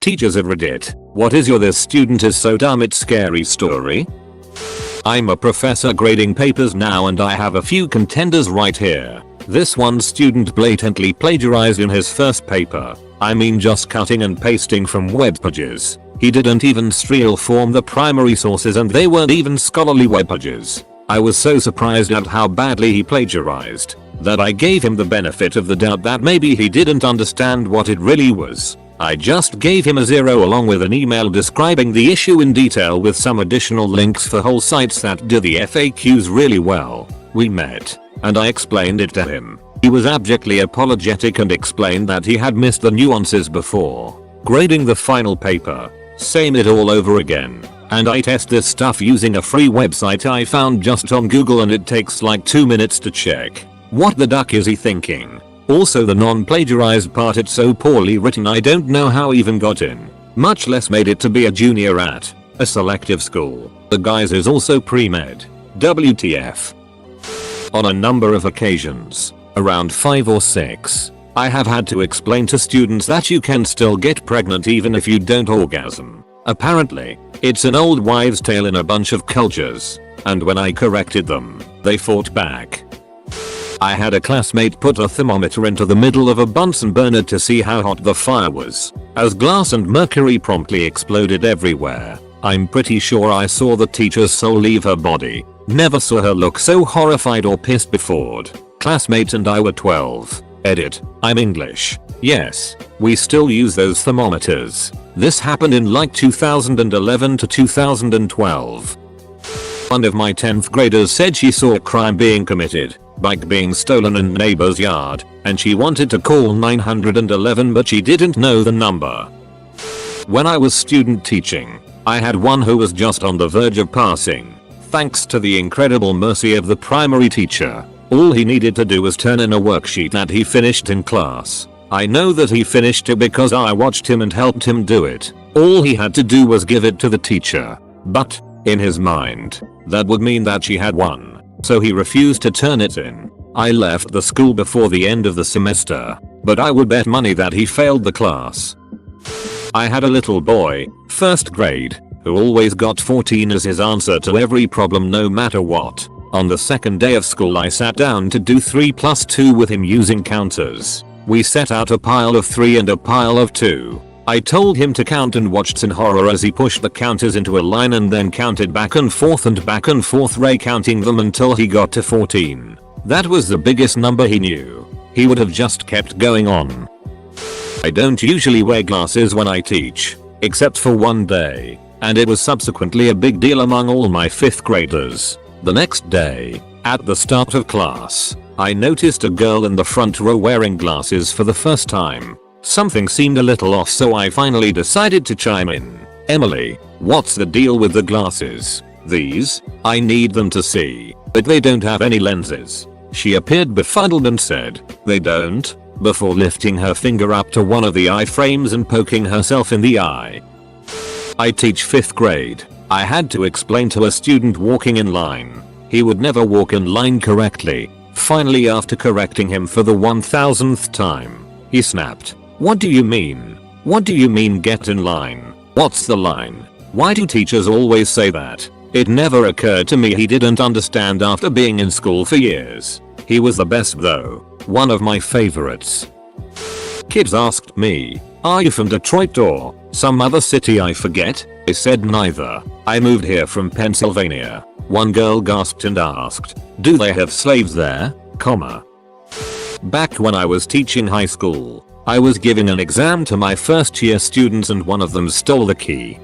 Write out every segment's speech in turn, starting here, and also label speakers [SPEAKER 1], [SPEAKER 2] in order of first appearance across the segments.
[SPEAKER 1] Teachers of Reddit, what is your "this student is so dumb it's scary" story? I'm a professor grading papers now and I have a few contenders right here. This one student blatantly plagiarized in his first paper. I mean just cutting and pasting from web pages. He didn't even steal from the primary sources and they weren't even scholarly web pages. I was so surprised at how badly he plagiarized that I gave him the benefit of the doubt that maybe he didn't understand what it really was. I just gave him a 0 along with an email describing the issue in detail with some additional links for whole sites that do the FAQs really well. We met, and I explained it to him. He was abjectly apologetic and explained that he had missed the nuances before grading the final paper. Same it all over again. And I test this stuff using a free website I found just on Google and it takes like 2 minutes to check. What the duck is he thinking? Also the non-plagiarized part, it's so poorly written I don't know how he even got in. Much less made it to be a junior at a selective school. The guys is also pre-med. WTF. On a number of occasions, around 5 or 6, I have had to explain to students that you can still get pregnant even if you don't orgasm. Apparently, it's an old wives' tale in a bunch of cultures, and when I corrected them, they fought back. I had a classmate put a thermometer into the middle of a Bunsen burner to see how hot the fire was, as glass and mercury promptly exploded everywhere. I'm pretty sure I saw the teacher's soul leave her body. Never saw her look so horrified or pissed before. Classmates and I were 12. Edit. I'm English. Yes, we still use those thermometers. This happened in like 2011 to 2012. One of my 10th graders said she saw a crime being committed, bike being stolen in neighbor's yard, and she wanted to call 911 but she didn't know the number. When I was student teaching, I had one who was just on the verge of passing. Thanks to the incredible mercy of the primary teacher, all he needed to do was turn in a worksheet that he finished in class. I know that he finished it because I watched him and helped him do it. All he had to do was give it to the teacher. But, in his mind, that would mean that she had won. So he refused to turn it in. I left the school before the end of the semester, but I would bet money that he failed the class. I had a little boy, first grade, who always got 14 as his answer to every problem no matter what. On the second day of school I sat down to do 3 plus 2 with him using counters. We set out a pile of 3 and a pile of 2. I told him to count and watched in horror as he pushed the counters into a line and then counted back and forth, recounting them until he got to 14. That was the biggest number he knew. He would have just kept going on. I don't usually wear glasses when I teach, except for one day, and it was subsequently a big deal among all my 5th graders. The next day, at the start of class, I noticed a girl in the front row wearing glasses for the first time. Something seemed a little off, so I finally decided to chime in. "Emily, what's the deal with the glasses? These? I need them to see, but they don't have any lenses." She appeared befuddled and said, "They don't?" before lifting her finger up to one of the eye frames and poking herself in the eye. I teach 5th grade. I had to explain to a student walking in line. He would never walk in line correctly. Finally, after correcting him for the 1000th time, he snapped, "What do you mean? What do you mean get in line? What's the line? Why do teachers always say that?" It never occurred to me he didn't understand after being in school for years. He was the best though. One of my favorites. Kids asked me, "Are you from Detroit or some other city I forget?" I said neither. I moved here from Pennsylvania. One girl gasped and asked, "Do they have slaves there?" Back when I was teaching high school, I was giving an exam to my first year students and one of them stole the key,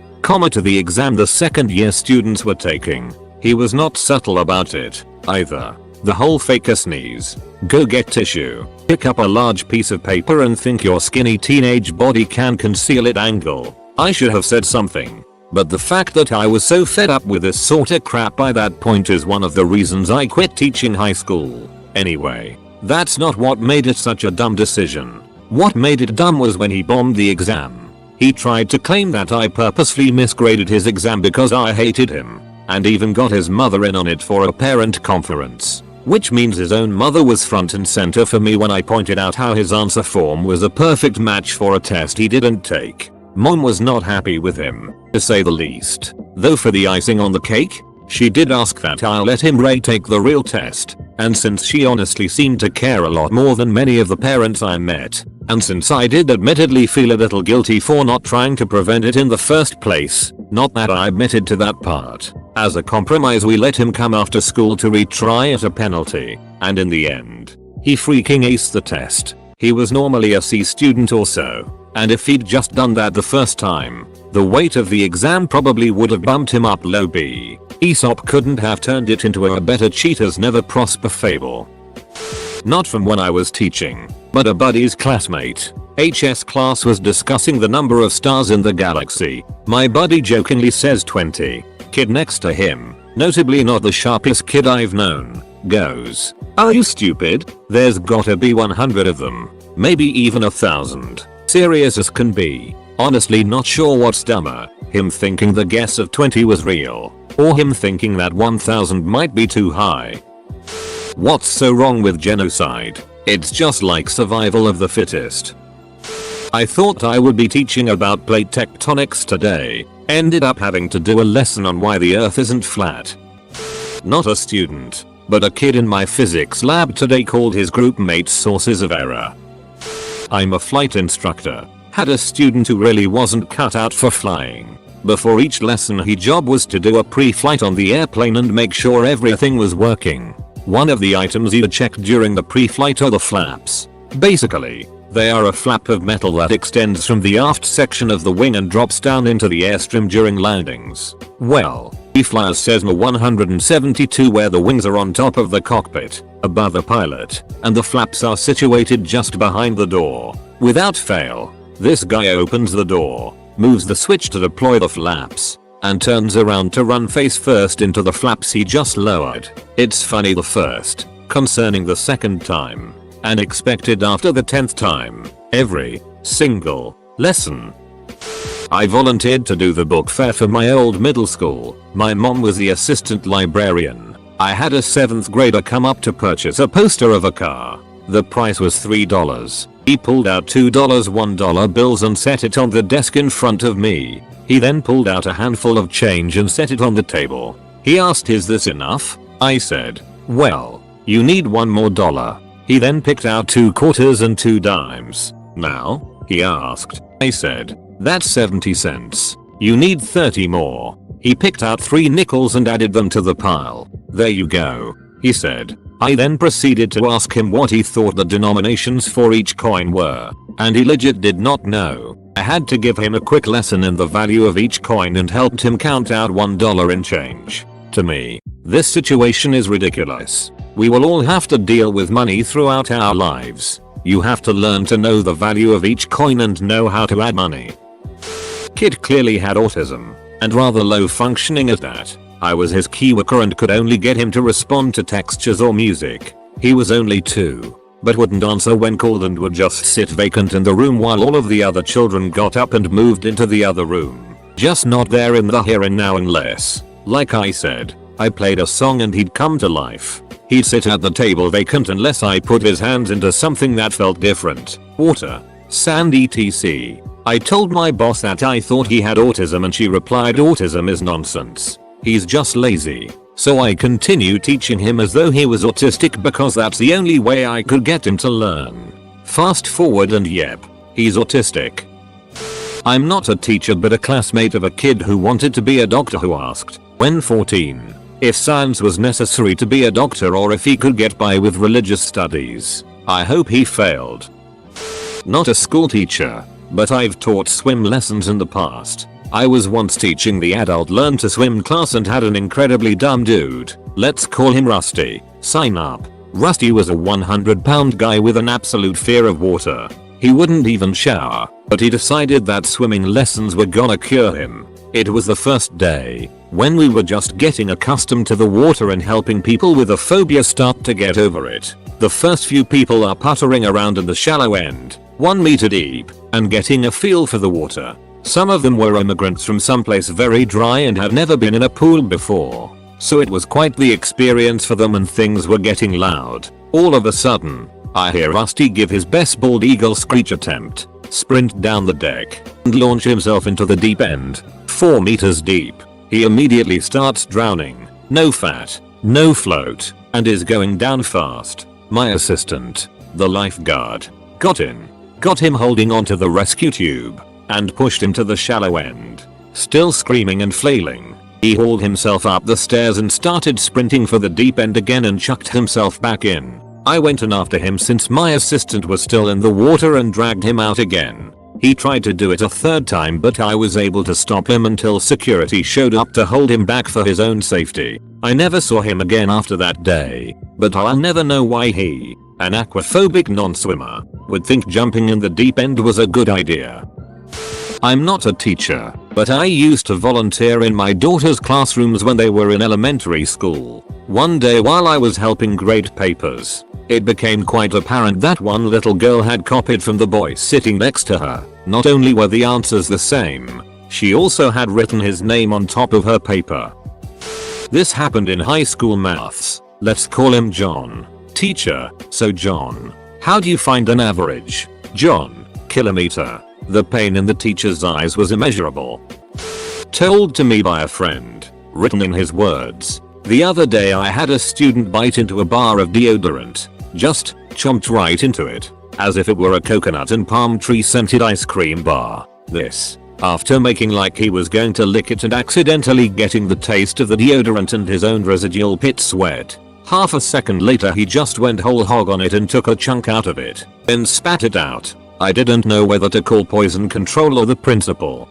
[SPEAKER 1] to the exam the second year students were taking. He was not subtle about it, either. The whole fake a sneeze, go get tissue, pick up a large piece of paper and think your skinny teenage body can conceal it angle. I should have said something. But the fact that I was so fed up with this sort of crap by that point is one of the reasons I quit teaching high school. Anyway, that's not what made it such a dumb decision. What made it dumb was when he bombed the exam. He tried to claim that I purposefully misgraded his exam because I hated him, and even got his mother in on it for a parent conference. Which means his own mother was front and center for me when I pointed out how his answer form was a perfect match for a test he didn't take. Mom was not happy with him, to say the least. Though for the icing on the cake, she did ask that I let him retake the real test, and since she honestly seemed to care a lot more than many of the parents I met, and since I did admittedly feel a little guilty for not trying to prevent it in the first place, not that I admitted to that part, as a compromise we let him come after school to retry at a penalty, and in the end, he freaking aced the test. He was normally a C student or so, and if he'd just done that the first time, the weight of the exam probably would have bumped him up low B. Aesop couldn't have turned it into a better cheaters never prosper fable. Not from when I was teaching, but a buddy's classmate. HS class was discussing the number of stars in the galaxy. My buddy jokingly says 20. Kid next to him, notably not the sharpest kid I've known, goes, "Are you stupid? There's gotta be 100 of them. Maybe even 1,000. Serious as can be. Honestly not sure what's dumber, him thinking the guess of 20 was real, or him thinking that 1,000 might be too high. What's so wrong with genocide? It's just like survival of the fittest." I thought I would be teaching about plate tectonics today, ended up having to do a lesson on why the earth isn't flat. Not a student, but a kid in my physics lab today called his group mates sources of error. I'm a flight instructor. Had a student who really wasn't cut out for flying. Before each lesson his job was to do a pre-flight on the airplane and make sure everything was working. One of the items you check during the pre-flight are the flaps. Basically, they are a flap of metal that extends from the aft section of the wing and drops down into the airstream during landings. Well, he flies Cessna 172 where the wings are on top of the cockpit, above the pilot, and the flaps are situated just behind the door. Without fail, this guy opens the door, moves the switch to deploy the flaps, and turns around to run face first into the flaps he just lowered. It's funny the first, concerning the second time, and expected after the 10th time, every single lesson. I volunteered to do the book fair for my old middle school. My mom was the assistant librarian. I had a 7th grader come up to purchase a poster of a car. The price was $3. He pulled out $2 $1 bills and set it on the desk in front of me. He then pulled out a handful of change and set it on the table. He asked, "Is this enough?" I said, "Well, you need $1 more." He then picked out 2 quarters and 2 dimes. "Now?" he asked. I said, "That's 70 cents. You need 30 more." He picked out 3 nickels and added them to the pile. "There you go," he said. I then proceeded to ask him what he thought the denominations for each coin were, and he legit did not know. I had to give him a quick lesson in the value of each coin and helped him count out $1 in change. To me, this situation is ridiculous. We will all have to deal with money throughout our lives. You have to learn to know the value of each coin and know how to add money. Kid clearly had autism, and rather low functioning at that. I was his key worker and could only get him to respond to textures or music. He was only 2, but wouldn't answer when called and would just sit vacant in the room while all of the other children got up and moved into the other room. Just not there in the here and now unless, like I said, I played a song and he'd come to life. He'd sit at the table vacant unless I put his hands into something that felt different. Water, sand etc. I told my boss that I thought he had autism and she replied, "Autism is nonsense. He's just lazy." So I continued teaching him as though he was autistic because that's the only way I could get him to learn. Fast forward and yep, he's autistic. I'm not a teacher but a classmate of a kid who wanted to be a doctor who asked, when 14, if science was necessary to be a doctor or if he could get by with religious studies. I hope he failed. Not a school teacher, but I've taught swim lessons in the past. I was once teaching the adult learn to swim class and had an incredibly dumb dude, let's call him Rusty, sign up. Rusty was a 100-pound guy with an absolute fear of water. He wouldn't even shower, but he decided that swimming lessons were gonna cure him. It was the first day, when we were just getting accustomed to the water and helping people with a phobia start to get over it. The first few people are puttering around in the shallow end, 1 meter deep, and getting a feel for the water. Some of them were immigrants from someplace very dry and had never been in a pool before. So it was quite the experience for them and things were getting loud. All of a sudden, I hear Rusty give his best bald eagle screech attempt, sprint down the deck, and launch himself into the deep end, 4 meters deep. He immediately starts drowning, no fat, no float, and is going down fast. My assistant, the lifeguard, got him holding onto the rescue tube, and pushed him to the shallow end. Still screaming and flailing, he hauled himself up the stairs and started sprinting for the deep end again and chucked himself back in. I went in after him since my assistant was still in the water and dragged him out again. He tried to do it a third time, but I was able to stop him until security showed up to hold him back for his own safety. I never saw him again after that day, but I'll never know why he, an aquaphobic non-swimmer, would think jumping in the deep end was a good idea. I'm not a teacher, but I used to volunteer in my daughter's classrooms when they were in elementary school. One day while I was helping grade papers, it became quite apparent that one little girl had copied from the boy sitting next to her. Not only were the answers the same, she also had written his name on top of her paper. This happened in high school maths. Let's call him John. Teacher, so John, how do you find an average? John, kilometer. The pain in the teacher's eyes was immeasurable. Told to me by a friend, written in his words. The other day I had a student bite into a bar of deodorant. Just chomped right into it, as if it were a coconut and palm tree scented ice cream bar. This, after making like he was going to lick it and accidentally getting the taste of the deodorant and his own residual pit sweat. Half a second later he just went whole hog on it and took a chunk out of it, then spat it out. I didn't know whether to call poison control or the principal.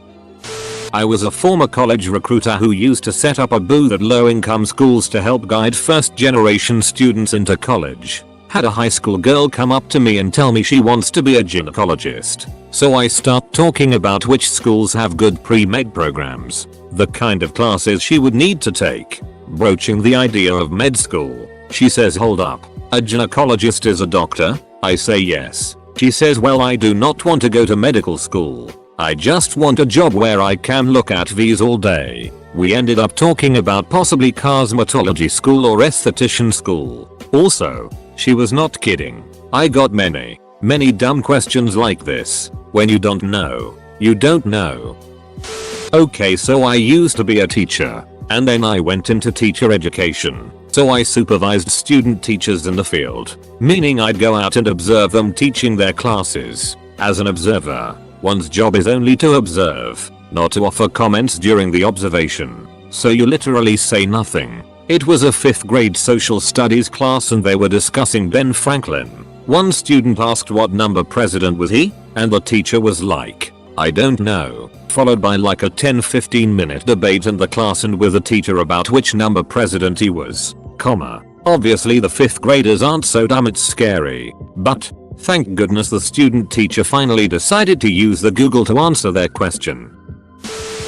[SPEAKER 1] I was a former college recruiter who used to set up a booth at low-income schools to help guide first-generation students into college. Had a high school girl come up to me and tell me she wants to be a gynecologist. So I start talking about which schools have good pre-med programs, the kind of classes she would need to take. Broaching the idea of med school, she says, hold up, a gynecologist is a doctor? I say yes. She says, well, I do not want to go to medical school. I just want a job where I can look at V's all day. We ended up talking about possibly cosmetology school or esthetician school. Also, she was not kidding. I got many dumb questions like this. When you don't know, you don't know. Okay, so I used to be a teacher, and then I went into teacher education. So I supervised student teachers in the field, meaning I'd go out and observe them teaching their classes. As an observer, one's job is only to observe, not to offer comments during the observation. So you literally say nothing. It was a 5th grade social studies class and they were discussing Ben Franklin. One student asked what number president was he, and the teacher was like, I don't know, followed by like a 10-15 minute debate in the class and with the teacher about which number president he was, comma. Obviously the 5th graders aren't so dumb it's scary, but thank goodness the student teacher finally decided to use the Google to answer their question.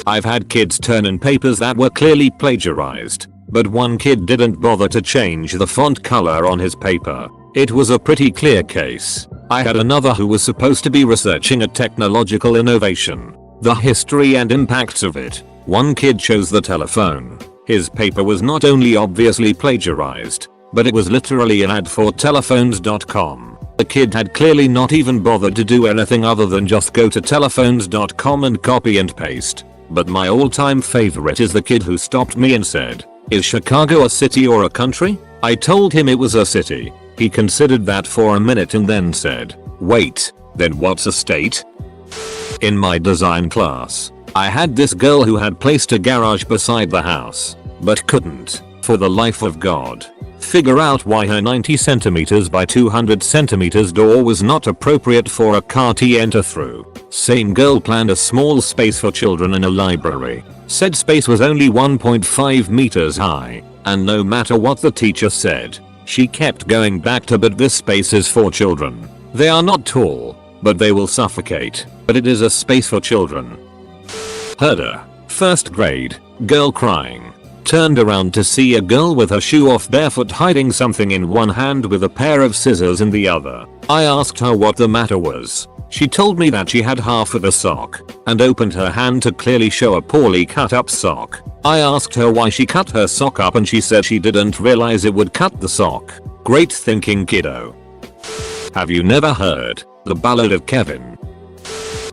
[SPEAKER 1] I've had kids turn in papers that were clearly plagiarized, but one kid didn't bother to change the font color on his paper. It was a pretty clear case. I had another who was supposed to be researching a technological innovation, the history and impacts of it. One kid chose the telephone. His paper was not only obviously plagiarized, but it was literally an ad for telephones.com. The kid had clearly not even bothered to do anything other than just go to telephones.com and copy and paste. But my all-time favorite is the kid who stopped me and said, is Chicago a city or a country? I told him it was a city. He considered that for a minute and then said, wait, then what's a state? In my design class, I had this girl who had placed a garage beside the house, but couldn't, for the life of God, figure out why her 90 cm by 200 cm door was not appropriate for a car to enter through. Same girl planned a small space for children in a library. Said space was only 1.5 meters high, and no matter what the teacher said, she kept going back to, but this space is for children. They are not tall, but they will suffocate, but it is a space for children. Herder, 1st grade, girl crying. Turned around to see a girl with her shoe off barefoot hiding something in one hand with a pair of scissors in the other. I asked her what the matter was. She told me that she had half of a sock, and opened her hand to clearly show a poorly cut up sock. I asked her why she cut her sock up and she said she didn't realize it would cut the sock. Great thinking, kiddo. Have you never heard the Ballad of Kevin?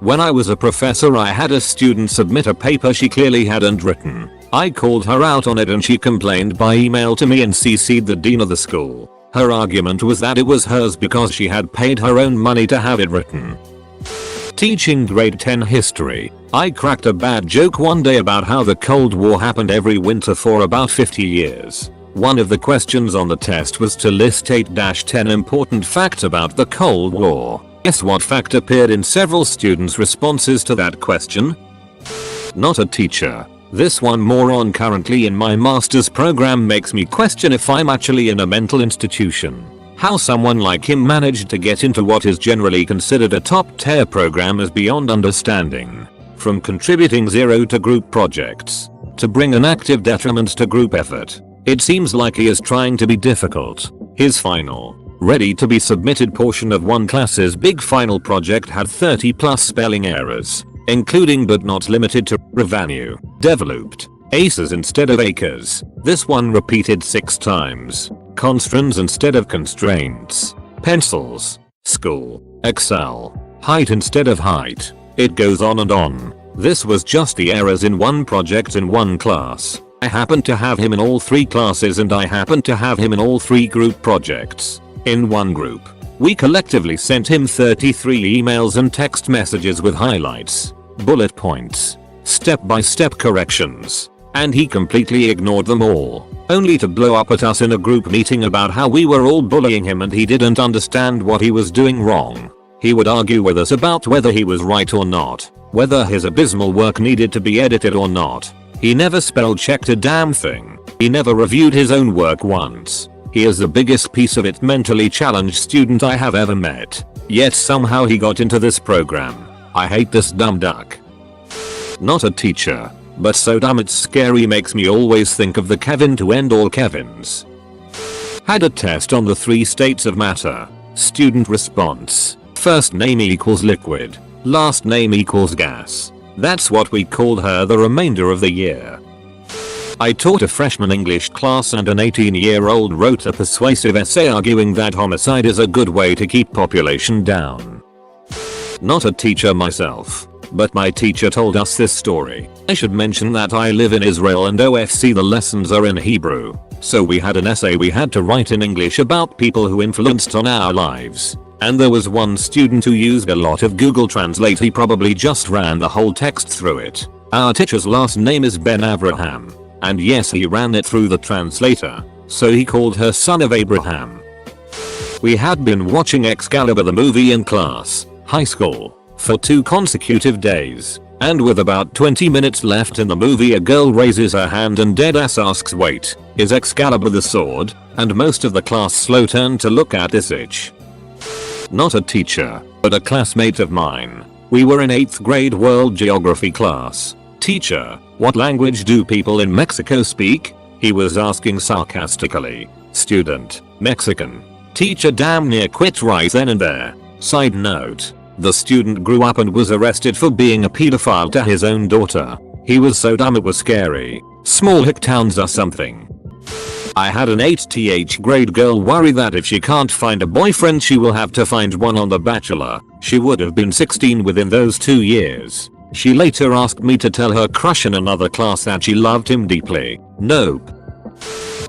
[SPEAKER 1] When I was a professor, I had a student submit a paper she clearly hadn't written. I called her out on it and she complained by email to me and CC'd the dean of the school. Her argument was that it was hers because she had paid her own money to have it written. Teaching grade 10 history, I cracked a bad joke one day about how the Cold War happened every winter for about 50 years. One of the questions on the test was to list 8-10 important facts about the Cold War. Guess what fact appeared in several students' responses to that question? Not a teacher. This one moron currently in my master's program makes me question if I'm actually in a mental institution. How someone like him managed to get into what is generally considered a top-tier program is beyond understanding. From contributing zero to group projects, to bring an active detriment to group effort, it seems like he is trying to be difficult. His final, ready to be submitted portion of one class's big final project had 30+ spelling errors, including but not limited to revenue, developed, aces instead of acres. This one repeated 6 times. Constraints instead of constraints. Pencils. School. Excel. Height instead of height. It goes on and on. This was just the errors in one project in one class. I happened to have him in all 3 classes and I happened to have him in all 3 group projects. In one group, we collectively sent him 33 emails and text messages with highlights, bullet points, step-by-step corrections, and he completely ignored them all, only to blow up at us in a group meeting about how we were all bullying him and he didn't understand what he was doing wrong. He would argue with us about whether he was right or not, whether his abysmal work needed to be edited or not. He never spell checked a damn thing. He never reviewed his own work once. He is the biggest piece of it mentally challenged student I have ever met. Yet somehow he got into this program. I hate this dumb duck. Not a teacher, but so dumb it's scary makes me always think of the Kevin to end all Kevins. Had a test on the 3 states of matter. Student response. First name equals liquid. Last name equals gas. That's what we called her the remainder of the year. I taught a freshman English class and an 18-year-old wrote a persuasive essay arguing that homicide is a good way to keep population down. Not a teacher myself, but my teacher told us this story. I should mention that I live in Israel and OFC the lessons are in Hebrew, so we had an essay we had to write in English about people who influenced on our lives. And there was one student who used a lot of Google Translate. He probably just ran the whole text through it. Our teacher's last name is Ben Avraham. And yes, he ran it through the translator, so he called her son of Abraham. We had been watching Excalibur the movie in class, high school, for 2 consecutive days, and with about 20 minutes left in the movie a girl raises her hand and deadass asks, "Wait, is Excalibur the sword?" And most of the class slow turned to look at this itch. Not a teacher, but a classmate of mine. We were in 8th grade world geography class. Teacher, what language do people in Mexico speak? He was asking sarcastically. Student, Mexican. Teacher damn near quit right then and there. Side note, the student grew up and was arrested for being a pedophile to his own daughter. He was so dumb it was scary. Small hick towns or something. I had an 8th grade girl worry that if she can't find a boyfriend she will have to find one on The Bachelor. She would have been 16 within those 2 years. She later asked me to tell her crush in another class that she loved him deeply. Nope.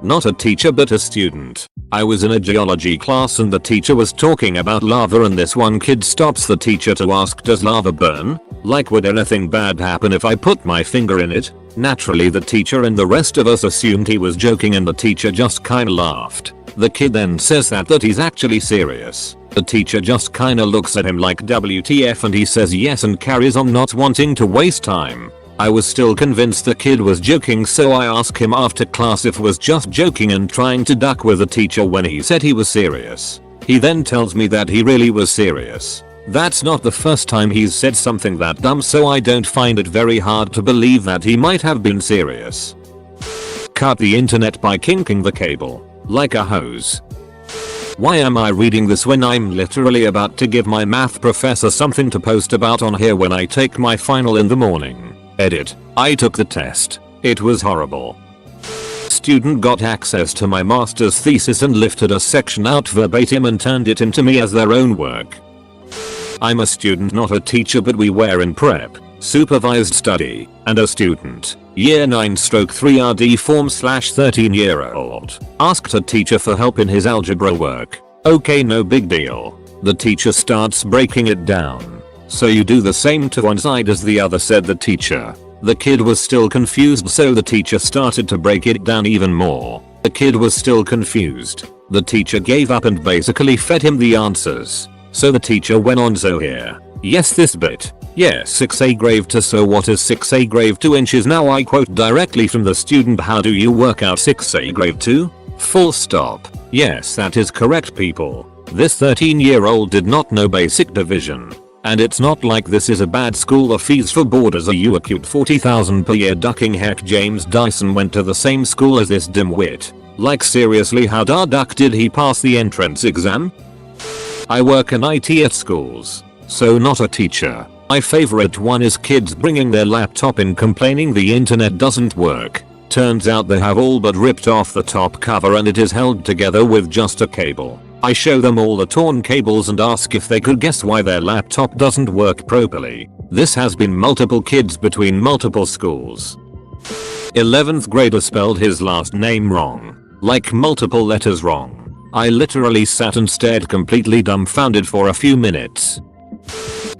[SPEAKER 1] Not a teacher but a student. I was in a geology class and the teacher was talking about lava and this one kid stops the teacher to ask, "Does lava burn? Like would anything bad happen if I put my finger in it?" Naturally the teacher and the rest of us assumed he was joking and the teacher just kinda laughed. The kid then says that he's actually serious. The teacher just kinda looks at him like WTF and he says yes and carries on not wanting to waste time. I was still convinced the kid was joking, so I asked him after class if was just joking and trying to duck with the teacher when he said he was serious. He then tells me that he really was serious. That's not the first time he's said something that dumb, so I don't find it very hard to believe that he might have been serious. Cut the internet by kinking the cable, like a hose. Why am I reading this when I'm literally about to give my math professor something to post about on here when I take my final in the morning? Edit. I took the test. It was horrible. Student got access to my master's thesis and lifted a section out verbatim and turned it into me as their own work. I'm a student, not a teacher, but we were in prep, supervised study, and a student, year 9/3 RD form /13-year-old, asked a teacher for help in his algebra work. Okay, no big deal. The teacher starts breaking it down. So you do the same to one side as the other, said the teacher. The kid was still confused, so the teacher started to break it down even more. The kid was still confused. The teacher gave up and basically fed him the answers. So the teacher went on, so here. Yes, this bit. Yes, 6a grave to, so what is 6a grave 2 inches? Now I quote directly from the student, how do you work out 6a grave 2? Full stop. Yes, that is correct, people. This 13-year-old did not know basic division. And it's not like this is a bad school. The fees for boarders are you acute 40,000 per year. Ducking heck, James Dyson went to the same school as this dimwit. Like seriously, how the duck did he pass the entrance exam? I work in IT at schools, so not a teacher. My favorite one is kids bringing their laptop in complaining the internet doesn't work. Turns out they have all but ripped off the top cover and it is held together with just a cable. I show them all the torn cables and ask if they could guess why their laptop doesn't work properly. This has been multiple kids between multiple schools. 11th grader spelled his last name wrong. Like multiple letters wrong. I literally sat and stared completely dumbfounded for a few minutes.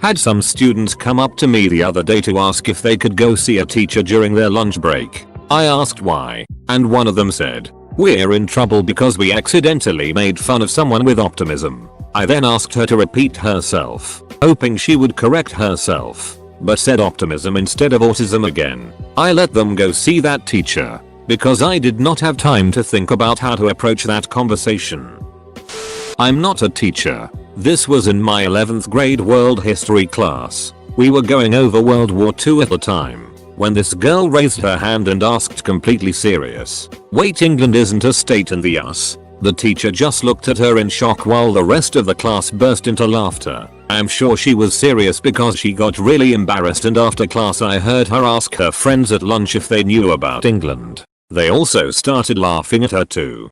[SPEAKER 1] Had some students come up to me the other day to ask if they could go see a teacher during their lunch break. I asked why, and one of them said, "We're in trouble because we accidentally made fun of someone with optimism." I then asked her to repeat herself, hoping she would correct herself, but said optimism instead of autism again. I let them go see that teacher, because I did not have time to think about how to approach that conversation. I'm not a teacher. This was in my 11th grade world history class. We were going over World War II at the time, when this girl raised her hand and asked completely serious, "Wait, England isn't a state in the US?" The teacher just looked at her in shock while the rest of the class burst into laughter. I'm sure she was serious because she got really embarrassed, and after class I heard her ask her friends at lunch if they knew about England. They also started laughing at her too.